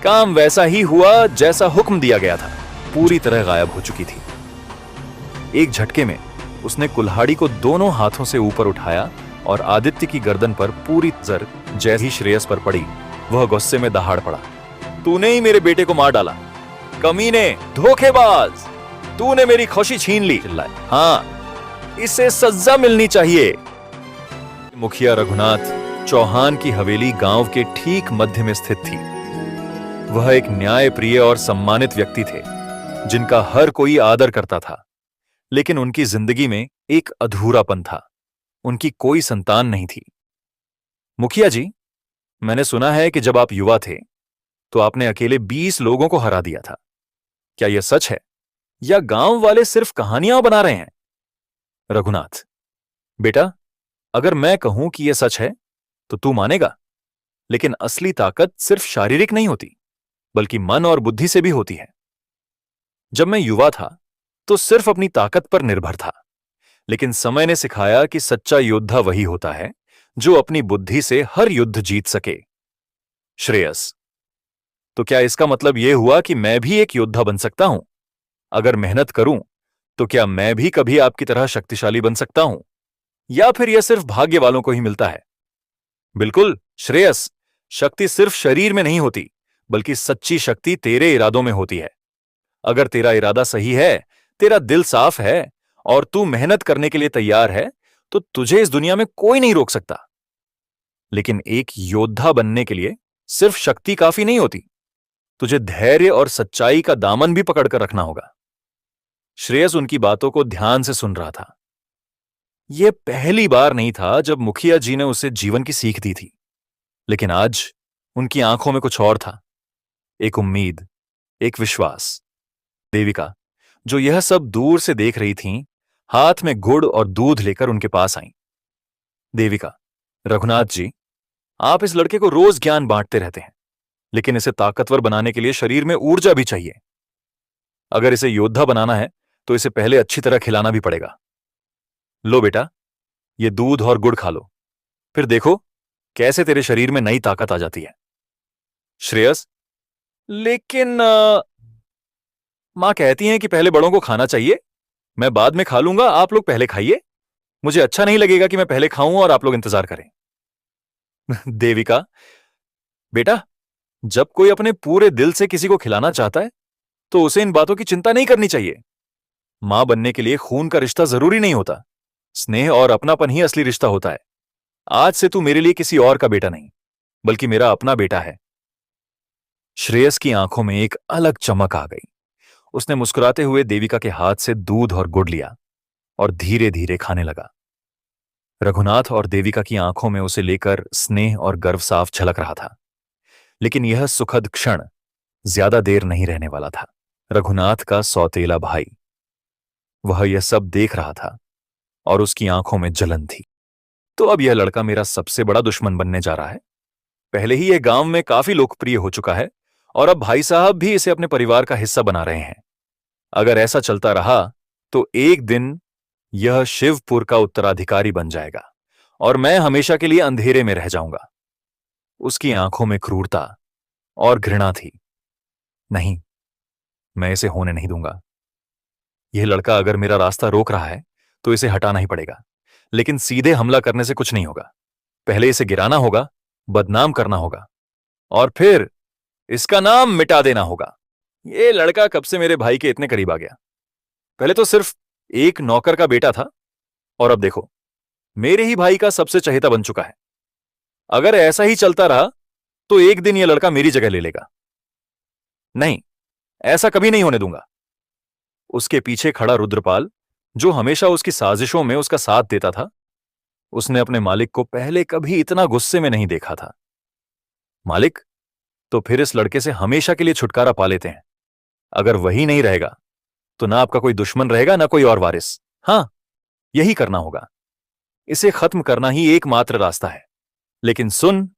काम वैसा ही हुआ जैसा हुक्म दिया गया था। पूरी तरह गायब हो चुकी थी। एक झटके में उसने कुल्हाड़ी को दोनों हाथों से ऊपर उठाया और आदित्य की गर्दन पर पूरी जर जैसे ही श्रेयस पर पड़ी, वह गुस्से में दहाड़ पड़ा। तूने ही मेरे बेटे को मार डाला, कमीने, धोखेबाज, तूने मेरी खुशी छीन ली। चिल्लाए। हाँ, इसे सजा मिलनी चाहिए। मुखिया रघुनाथ चौहान की हवेली गांव के ठीक मध्य में स्थित थी। वह एक न्यायप्रिय और सम्मानित व्यक्ति थे, जिनका हर कोई आदर करता था। लेकिन उनकी जिंदगी में एक अधूरापन था। उनकी कोई संतान नहीं थी। मुखिया जी, मैंने सुना है कि जब आप युवा थे तो आपने अकेले 20 लोगों को हरा दिया था। क्या यह सच है या गांव वाले सिर्फ कहानियां बना रहे हैं? रघुनाथ, बेटा, अगर मैं कहूं कि यह सच है तो तू मानेगा, लेकिन असली ताकत सिर्फ शारीरिक नहीं होती, बल्कि मन और बुद्धि से भी होती है। जब मैं युवा था तो सिर्फ अपनी ताकत पर निर्भर था, लेकिन समय ने सिखाया कि सच्चा योद्धा वही होता है जो अपनी बुद्धि से हर युद्ध जीत सके। श्रेयस, तो क्या इसका मतलब यह हुआ कि मैं भी एक योद्धा बन सकता हूं? अगर मेहनत करूं तो क्या मैं भी कभी आपकी तरह शक्तिशाली बन सकता हूं, या फिर यह सिर्फ भाग्य वालों को ही मिलता है? बिल्कुल श्रेयस, शक्ति सिर्फ शरीर में नहीं होती, बल्कि सच्ची शक्ति तेरे इरादों में होती है। अगर तेरा इरादा सही है, तेरा दिल साफ है और तू मेहनत करने के लिए तैयार है, तो तुझे इस दुनिया में कोई नहीं रोक सकता। लेकिन एक योद्धा बनने के लिए सिर्फ शक्ति काफी नहीं होती, तुझे धैर्य और सच्चाई का दामन भी पकड़कर रखना होगा। श्रेयस उनकी बातों को ध्यान से सुन रहा था। यह पहली बार नहीं था जब मुखिया जी ने उसे जीवन की सीख दी थी, लेकिन आज उनकी आंखों में कुछ और था। एक उम्मीद, एक विश्वास। देविका, जो यह सब दूर से देख रही थीं, हाथ में गुड़ और दूध लेकर उनके पास आईं। देविका, रघुनाथ जी, आप इस लड़के को रोज ज्ञान बांटते रहते हैं, लेकिन इसे ताकतवर बनाने के लिए शरीर में ऊर्जा भी चाहिए। अगर इसे योद्धा बनाना है तो इसे पहले अच्छी तरह खिलाना भी पड़ेगा। लो बेटा, ये दूध और गुड़ खा लो, फिर देखो कैसे तेरे शरीर में नई ताकत आ जाती है। श्रेयस, लेकिन मां कहती हैं कि पहले बड़ों को खाना चाहिए। मैं बाद में खा लूंगा, आप लोग पहले खाइए। मुझे अच्छा नहीं लगेगा कि मैं पहले खाऊं और आप लोग इंतजार करें। देविका, बेटा, जब कोई अपने पूरे दिल से किसी को खिलाना चाहता है तो उसे इन बातों की चिंता नहीं करनी चाहिए। मां बनने के लिए खून का रिश्ता जरूरी नहीं होता, स्नेह और अपनापन ही असली रिश्ता होता है। आज से तू मेरे लिए किसी और का बेटा नहीं, बल्कि मेरा अपना बेटा है। श्रेयस की आंखों में एक अलग चमक आ गई। उसने मुस्कुराते हुए देविका के हाथ से दूध और गुड़ लिया और धीरे धीरे खाने लगा। रघुनाथ और देविका की आंखों में उसे लेकर स्नेह और गर्व साफ झलक रहा था। लेकिन यह सुखद क्षण ज्यादा देर नहीं रहने वाला था। रघुनाथ का सौतेला भाई, वह यह सब देख रहा था और उसकी आंखों में जलन थी। तो अब यह लड़का मेरा सबसे बड़ा दुश्मन बनने जा रहा है। पहले ही यह गांव में काफी लोकप्रिय हो चुका है और अब भाई साहब भी इसे अपने परिवार का हिस्सा बना रहे हैं। अगर ऐसा चलता रहा तो एक दिन यह शिवपुर का उत्तराधिकारी बन जाएगा और मैं हमेशा के लिए अंधेरे में रह जाऊंगा। उसकी आंखों में क्रूरता और घृणा थी। नहीं, मैं इसे होने नहीं दूंगा। यह लड़का अगर मेरा रास्ता रोक रहा है तो इसे हटाना ही पड़ेगा, लेकिन सीधे हमला करने से कुछ नहीं होगा। पहले इसे गिराना होगा, बदनाम करना होगा और फिर इसका नाम मिटा देना होगा। यह लड़का कब से मेरे भाई के इतने करीब आ गया? पहले तो सिर्फ एक नौकर का बेटा था और अब देखो मेरे ही भाई का सबसे चहेता बन चुका है। अगर ऐसा ही चलता रहा तो एक दिन यह लड़का मेरी जगह ले लेगा। नहीं, ऐसा कभी नहीं होने दूंगा। उसके पीछे खड़ा रुद्रपाल, जो हमेशा उसकी साजिशों में उसका साथ देता था, उसने अपने मालिक को पहले कभी इतना गुस्से में नहीं देखा था। मालिक, तो फिर इस लड़के से हमेशा के लिए छुटकारा पा लेते हैं। अगर वही नहीं रहेगा तो ना आपका कोई दुश्मन रहेगा ना कोई और वारिस। हां, यही करना होगा। इसे खत्म करना ही एकमात्र रास्ता है। लेकिन सुन,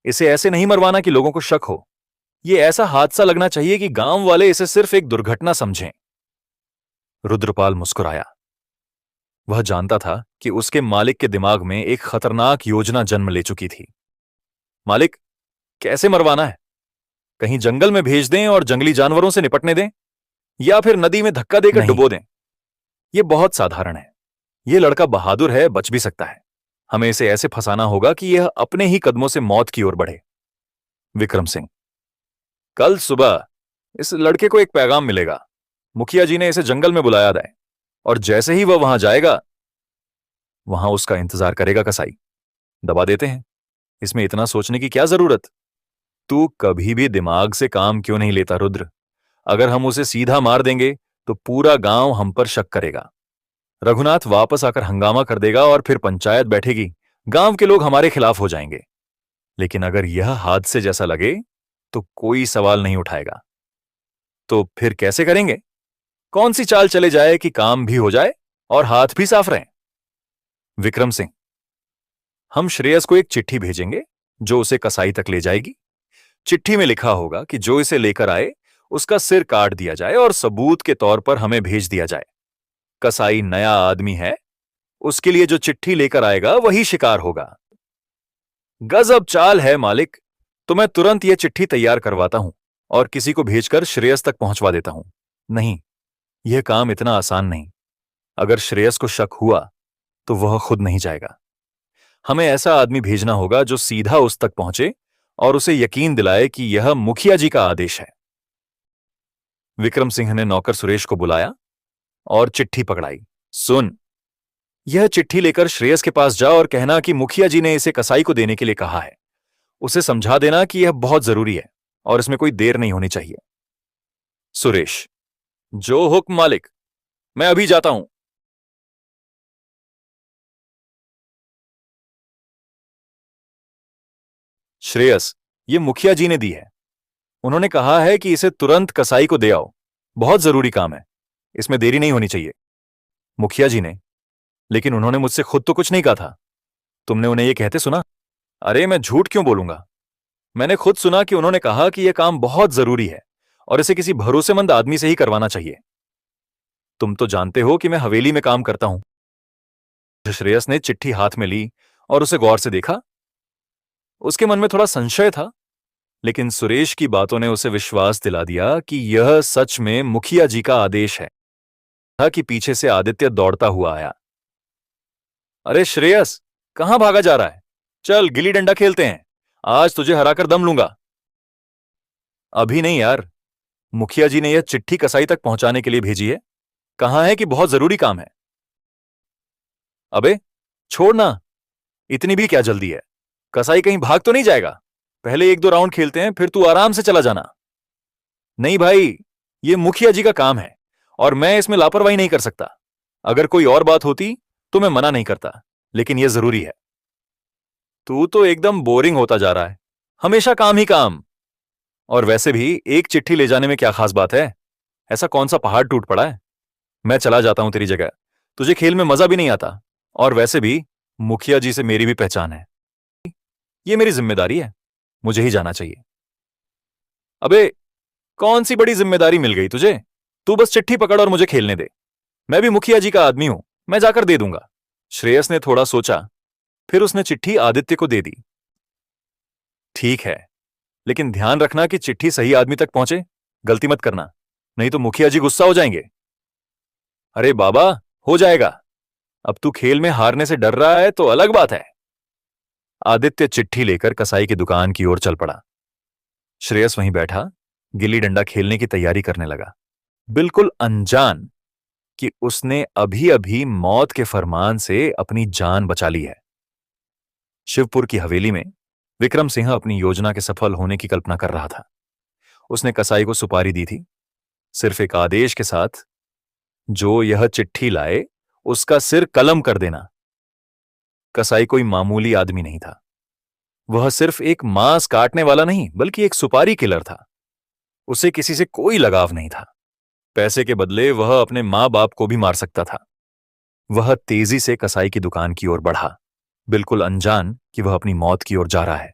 इसे ऐसे नहीं मरवाना कि लोगों को शक हो। यह ऐसा हादसा लगना चाहिए कि गांव वाले इसे सिर्फ एक दुर्घटना समझें। रुद्रपाल मुस्कुराया। वह जानता था कि उसके मालिक के दिमाग में एक खतरनाक योजना जन्म ले चुकी थी। मालिक, कैसे मरवाना है? कहीं जंगल में भेज दें और जंगली जानवरों से निपटने दें, या फिर नदी में धक्का देकर डुबो दें। यह बहुत साधारण है। यह लड़का बहादुर है, बच भी सकता है। हमें इसे ऐसे फंसाना होगा कि यह अपने ही कदमों से मौत की ओर बढ़े। विक्रम सिंह, कल सुबह इस लड़के को एक पैगाम मिलेगा। मुखिया जी ने इसे जंगल में बुलाया है, और जैसे ही वह वहां जाएगा, वहां उसका इंतजार करेगा कसाई। दबा देते हैं। इसमें इतना सोचने की क्या जरूरत? तू कभी भी दिमाग से काम क्यों नहीं लेता रुद्र? अगर हम उसे सीधा मार देंगे तो पूरा गांव हम पर शक करेगा। रघुनाथ वापस आकर हंगामा कर देगा और फिर पंचायत बैठेगी। गांव के लोग हमारे खिलाफ हो जाएंगे। लेकिन अगर यह हादसे जैसा लगे तो कोई सवाल नहीं उठाएगा। तो फिर कैसे करेंगे? कौन सी चाल चले जाए कि काम भी हो जाए और हाथ भी साफ रहें? विक्रम सिंह, हम श्रेयस को एक चिट्ठी भेजेंगे जो उसे कसाई तक ले जाएगी। चिट्ठी में लिखा होगा कि जो इसे लेकर आए उसका सिर काट दिया जाए और सबूत के तौर पर हमें भेज दिया जाए। कसाई नया आदमी है, उसके लिए जो चिट्ठी लेकर आएगा वही शिकार होगा। गजब चाल है मालिक। तो मैं तुरंत यह चिट्ठी तैयार करवाता हूं और किसी को भेजकर श्रेयस तक पहुंचवा देता हूं। नहीं, यह काम इतना आसान नहीं। अगर श्रेयस को शक हुआ तो वह खुद नहीं जाएगा। हमें ऐसा आदमी भेजना होगा जो सीधा उस तक पहुंचे और उसे यकीन दिलाए कि यह मुखिया जी का आदेश है। विक्रम सिंह ने नौकर सुरेश को बुलाया और चिट्ठी पकड़ाई। सुन, यह चिट्ठी लेकर श्रेयस के पास जा और कहना कि मुखिया जी ने इसे कसाई को देने के लिए कहा है। उसे समझा देना कि यह बहुत जरूरी है और इसमें कोई देर नहीं होनी चाहिए। सुरेश, जो हुक्म मालिक। मैं अभी जाता हूं। श्रेयस, ये मुखिया जी ने दी है। उन्होंने कहा है कि इसे तुरंत कसाई को दे आओ। बहुत जरूरी काम है, इसमें देरी नहीं होनी चाहिए। मुखिया जी ने? लेकिन उन्होंने मुझसे खुद तो कुछ नहीं कहा था। तुमने उन्हें यह कहते सुना? अरे मैं झूठ क्यों बोलूंगा। मैंने खुद सुना कि उन्होंने कहा कि यह काम बहुत जरूरी है और इसे किसी भरोसेमंद आदमी से ही करवाना चाहिए। तुम तो जानते हो कि मैं हवेली में काम करता हूं। श्रेयस ने चिट्ठी हाथ में ली और उसे गौर से देखा। उसके मन में थोड़ा संशय था, लेकिन सुरेश की बातों ने उसे विश्वास दिला दिया कि यह सच में मुखिया जी का आदेश है। था कि पीछे से आदित्य दौड़ता हुआ आया। अरे श्रेयस, कहां भागा जा रहा है? चल गिल्ली डंडा खेलते हैं। आज तुझे हराकर दम लूंगा। अभी नहीं यार, मुखिया जी ने यह चिट्ठी कसाई तक पहुंचाने के लिए भेजी है। कहा है कि बहुत जरूरी काम है। अबे छोड़ना, इतनी भी क्या जल्दी है? कसाई कहीं भाग तो नहीं जाएगा? पहले एक दो राउंड खेलते हैं, फिर तू आराम से चला जाना। नहीं भाई, यह मुखिया जी का काम है और मैं इसमें लापरवाही नहीं कर सकता। अगर कोई और बात होती तो मैं मना नहीं करता, लेकिन यह जरूरी है। तू तो एकदम बोरिंग होता जा रहा है, हमेशा काम ही काम। और वैसे भी एक चिट्ठी ले जाने में क्या खास बात है? ऐसा कौन सा पहाड़ टूट पड़ा है? मैं चला जाता हूं तेरी जगह। तुझे खेल में मजा भी नहीं आता, और वैसे भी मुखिया जी से मेरी भी पहचान है। यह मेरी जिम्मेदारी है, मुझे ही जाना चाहिए। अबे कौन सी बड़ी जिम्मेदारी मिल गई तुझे? तू बस चिट्ठी पकड़ और मुझे खेलने दे। मैं भी मुखिया जी का आदमी हूं, मैं जाकर दे दूंगा। श्रेयस ने थोड़ा सोचा, फिर उसने चिट्ठी आदित्य को दे दी। ठीक है, लेकिन ध्यान रखना कि चिट्ठी सही आदमी तक पहुंचे। गलती मत करना, नहीं तो मुखिया जी गुस्सा हो जाएंगे। अरे बाबा, हो जाएगा। अब तू खेल में हारने से डर रहा है तो अलग बात है। आदित्य चिट्ठी लेकर कसाई की दुकान की ओर चल पड़ा। श्रेयस वहीं बैठा गिल्ली डंडा खेलने की तैयारी करने लगा, बिल्कुल अनजान कि उसने अभी अभी मौत के फरमान से अपनी जान बचा ली है। शिवपुर की हवेली में विक्रम सिंह अपनी योजना के सफल होने की कल्पना कर रहा था। उसने कसाई को सुपारी दी थी, सिर्फ एक आदेश के साथ, जो यह चिट्ठी लाए उसका सिर कलम कर देना। कसाई कोई मामूली आदमी नहीं था। वह सिर्फ एक मांस काटने वाला नहीं, बल्कि एक सुपारी किलर था। उसे किसी से कोई लगाव नहीं था। पैसे के बदले वह अपने मां बाप को भी मार सकता था। वह तेजी से कसाई की दुकान की ओर बढ़ा, बिल्कुल अनजान कि वह अपनी मौत की ओर जा रहा है।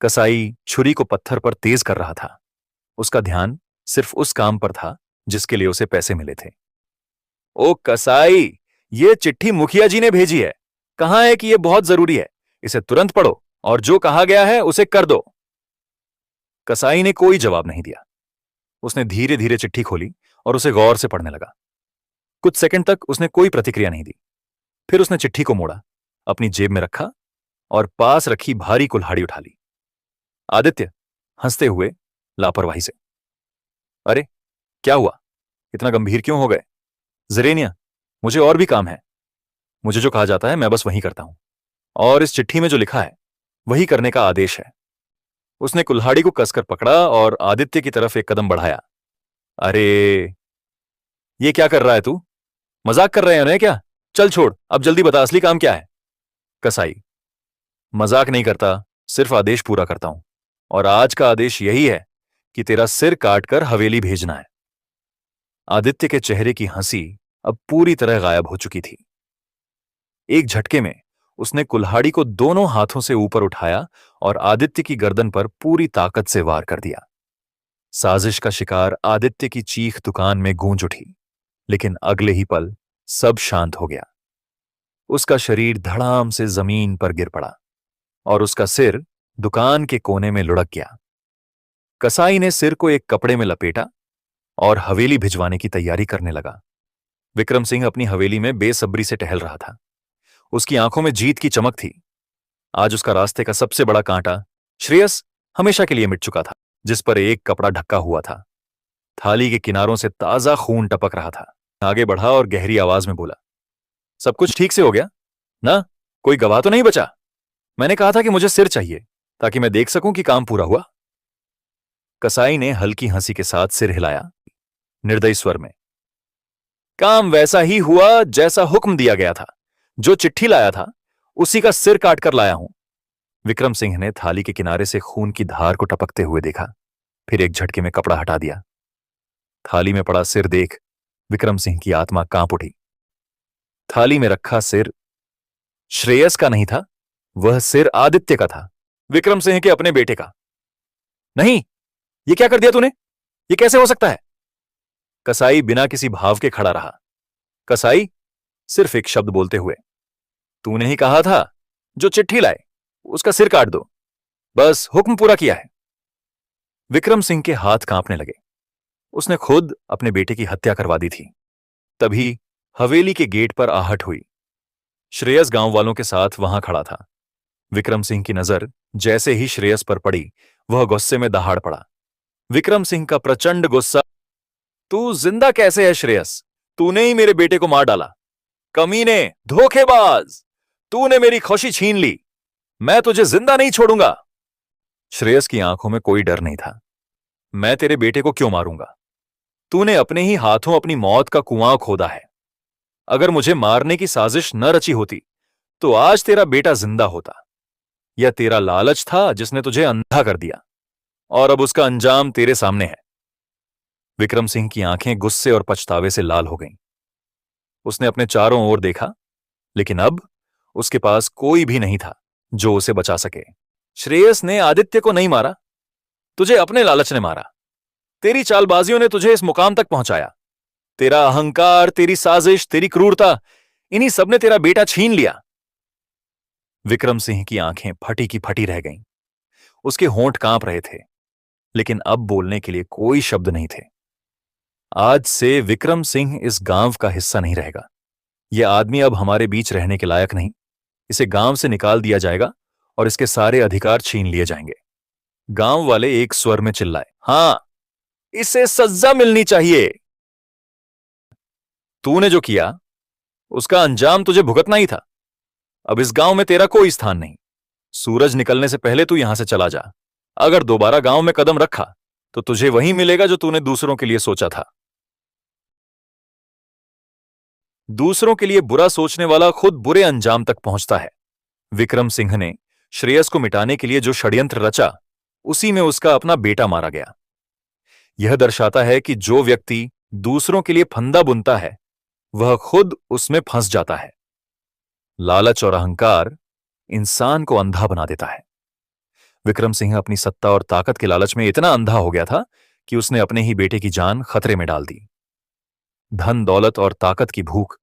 कसाई छुरी को पत्थर पर तेज कर रहा था। उसका ध्यान सिर्फ उस काम पर था जिसके लिए उसे पैसे मिले थे। ओ कसाई, ये चिट्ठी मुखिया जी ने भेजी है। कहा है कि यह बहुत जरूरी है। इसे तुरंत पढ़ो और जो कहा गया है उसे कर दो। कसाई ने कोई जवाब नहीं दिया। उसने धीरे धीरे चिट्ठी खोली और उसे गौर से पढ़ने लगा। कुछ सेकंड तक उसने कोई प्रतिक्रिया नहीं दी। फिर उसने चिट्ठी को मोड़ा, अपनी जेब में रखा और पास रखी भारी कुल्हाड़ी उठा ली। आदित्य हंसते हुए लापरवाही से, अरे क्या हुआ, इतना गंभीर क्यों हो गए? जरेनिया, मुझे और भी काम है। मुझे जो कहा जाता है मैं बस वही करता हूं, और इस चिट्ठी में जो लिखा है वही करने का आदेश है। उसने कुल्हाड़ी को कसकर पकड़ा और आदित्य की तरफ एक कदम बढ़ाया। अरे ये क्या कर रहा है तू? मजाक कर रहे हैं उन्हें क्या? चल छोड़, अब जल्दी बता असली काम क्या है? कसाई, मजाक नहीं करता, सिर्फ आदेश पूरा करता हूं, और आज का आदेश यही है कि तेरा सिर काटकर हवेली भेजना है। आदित्य के चेहरे की हंसी अब पूरी तरह गायब हो चुकी थी। एक झटके में उसने कुल्हाड़ी को दोनों हाथों से ऊपर उठाया और आदित्य की गर्दन पर पूरी ताकत से वार कर दिया। साजिश का शिकार आदित्य की चीख दुकान में गूंज उठी, लेकिन अगले ही पल सब शांत हो गया। उसका शरीर धड़ाम से जमीन पर गिर पड़ा और उसका सिर दुकान के कोने में लुढ़क गया। कसाई ने सिर को एक कपड़े में लपेटा और हवेली भिजवाने की तैयारी करने लगा। विक्रम सिंह अपनी हवेली में बेसब्री से टहल रहा था। उसकी आंखों में जीत की चमक थी। आज उसका रास्ते का सबसे बड़ा कांटा श्रेयस हमेशा के लिए मिट चुका था, जिस पर एक कपड़ा ढका हुआ था। थाली के किनारों से ताजा खून टपक रहा था। आगे बढ़ा और गहरी आवाज में बोला, सब कुछ ठीक से हो गया ना? कोई गवाह तो नहीं बचा? मैंने कहा था कि मुझे सिर चाहिए ताकि मैं देख सकूं कि काम पूरा हुआ। कसाई ने हल्की हंसी के साथ सिर हिलाया, निर्दयी स्वर में, काम वैसा ही हुआ जैसा हुक्म दिया गया था। जो चिट्ठी लाया था उसी का सिर काटकर लाया हूं। विक्रम सिंह ने थाली के किनारे से खून की धार को टपकते हुए देखा, फिर एक झटके में कपड़ा हटा दिया। थाली में पड़ा सिर देख विक्रम सिंह की आत्मा कांप उठी। थाली में रखा सिर श्रेयस का नहीं था, वह सिर आदित्य का था, विक्रम सिंह के अपने बेटे का। नहीं, ये क्या कर दिया तूने? ये कैसे हो सकता है? कसाई बिना किसी भाव के खड़ा रहा। कसाई सिर्फ एक शब्द बोलते हुए, तूने ही कहा था जो चिट्ठी लाए उसका सिर काट दो, बस हुक्म पूरा किया है। विक्रम सिंह के हाथ कांपने लगे। उसने खुद अपने बेटे की हत्या करवा दी थी। तभी हवेली के गेट पर आहट हुई। श्रेयस गांव वालों के साथ वहां खड़ा था। विक्रम सिंह की नजर जैसे ही श्रेयस पर पड़ी, वह गुस्से में दहाड़ पड़ा। विक्रम सिंह का प्रचंड गुस्सा, तू जिंदा कैसे है श्रेयस? तूने ही मेरे बेटे को मार डाला। कमीने, धोखेबाज, तूने मेरी खुशी छीन ली। मैं तुझे जिंदा नहीं छोड़ूंगा। श्रेयस की आंखों में कोई डर नहीं था। मैं तेरे बेटे को क्यों मारूंगा? तूने अपने ही हाथों अपनी मौत का कुआं खोदा है। अगर मुझे मारने की साजिश न रची होती तो आज तेरा बेटा जिंदा होता। यह तेरा लालच था जिसने तुझे अंधा कर दिया, और अब उसका अंजाम तेरे सामने है। विक्रम सिंह की आंखें गुस्से और पछतावे से लाल हो गईं। उसने अपने चारों ओर देखा, लेकिन अब उसके पास कोई भी नहीं था जो उसे बचा सके। श्रेयस ने आदित्य को नहीं मारा, तुझे अपने लालच ने मारा। तेरी चालबाजियों ने तुझे इस मुकाम तक पहुंचाया। तेरा अहंकार, तेरी साजिश, तेरी क्रूरता, इन्हीं सब ने तेरा बेटा छीन लिया। विक्रम सिंह की आंखें फटी की फटी रह गईं। उसके होंठ कांप रहे थे, लेकिन अब बोलने के लिए कोई शब्द नहीं थे। आज से विक्रम सिंह इस गांव का हिस्सा नहीं रहेगा। यह आदमी अब हमारे बीच रहने के लायक नहीं। इसे गांव से निकाल दिया जाएगा और इसके सारे अधिकार छीन लिए जाएंगे। गांव वाले एक स्वर में चिल्लाए, हां, इसे सजा मिलनी चाहिए। तूने जो किया उसका अंजाम तुझे भुगतना ही था। अब इस गांव में तेरा कोई स्थान नहीं। सूरज निकलने से पहले तू यहां से चला जा। अगर दोबारा गांव में कदम रखा तो तुझे वही मिलेगा जो तूने दूसरों के लिए सोचा था। दूसरों के लिए बुरा सोचने वाला खुद बुरे अंजाम तक पहुंचता है। विक्रम सिंह ने श्रेयस को मिटाने के लिए जो षड्यंत्र रचा, उसी में उसका अपना बेटा मारा गया। यह दर्शाता है कि जो व्यक्ति दूसरों के लिए फंदा बुनता है वह खुद उसमें फंस जाता है। लालच और अहंकार इंसान को अंधा बना देता है। विक्रम सिंह अपनी सत्ता और ताकत के लालच में इतना अंधा हो गया था कि उसने अपने ही बेटे की जान खतरे में डाल दी। धन, दौलत और ताकत की भूख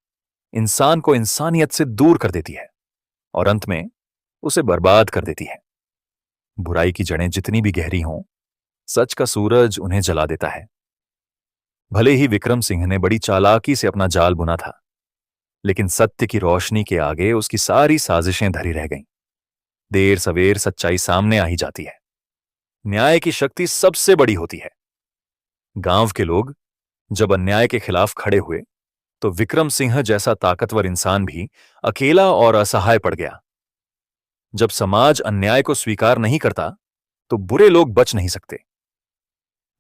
इंसान को इंसानियत से दूर कर देती है और अंत में उसे बर्बाद कर देती है। बुराई की जड़ें जितनी भी गहरी हों, सच का सूरज उन्हें जला देता है। भले ही विक्रम सिंह ने बड़ी चालाकी से अपना जाल बुना था, लेकिन सत्य की रोशनी के आगे उसकी सारी साजिशें धरी रह गईं। देर सवेर सच्चाई सामने आ ही जाती है। न्याय की शक्ति सबसे बड़ी होती है। गांव के लोग जब अन्याय के खिलाफ खड़े हुए तो विक्रम सिंह जैसा ताकतवर इंसान भी अकेला और असहाय पड़ गया। जब समाज अन्याय को स्वीकार नहीं करता तो बुरे लोग बच नहीं सकते।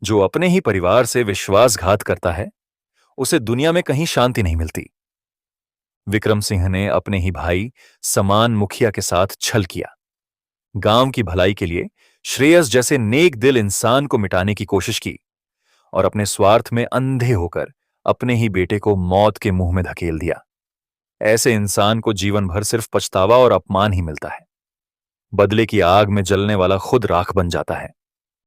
जो अपने ही परिवार से विश्वासघात करता है उसे दुनिया में कहीं शांति नहीं मिलती। विक्रम सिंह ने अपने ही भाई समान मुखिया के साथ छल किया। गांव की भलाई के लिए श्रेयस जैसे नेक दिल इंसान को मिटाने की कोशिश की और अपने स्वार्थ में अंधे होकर अपने ही बेटे को मौत के मुंह में धकेल दिया। ऐसे इंसान को जीवन भर सिर्फ पछतावा और अपमान ही मिलता है। बदले की आग में जलने वाला खुद राख बन जाता है।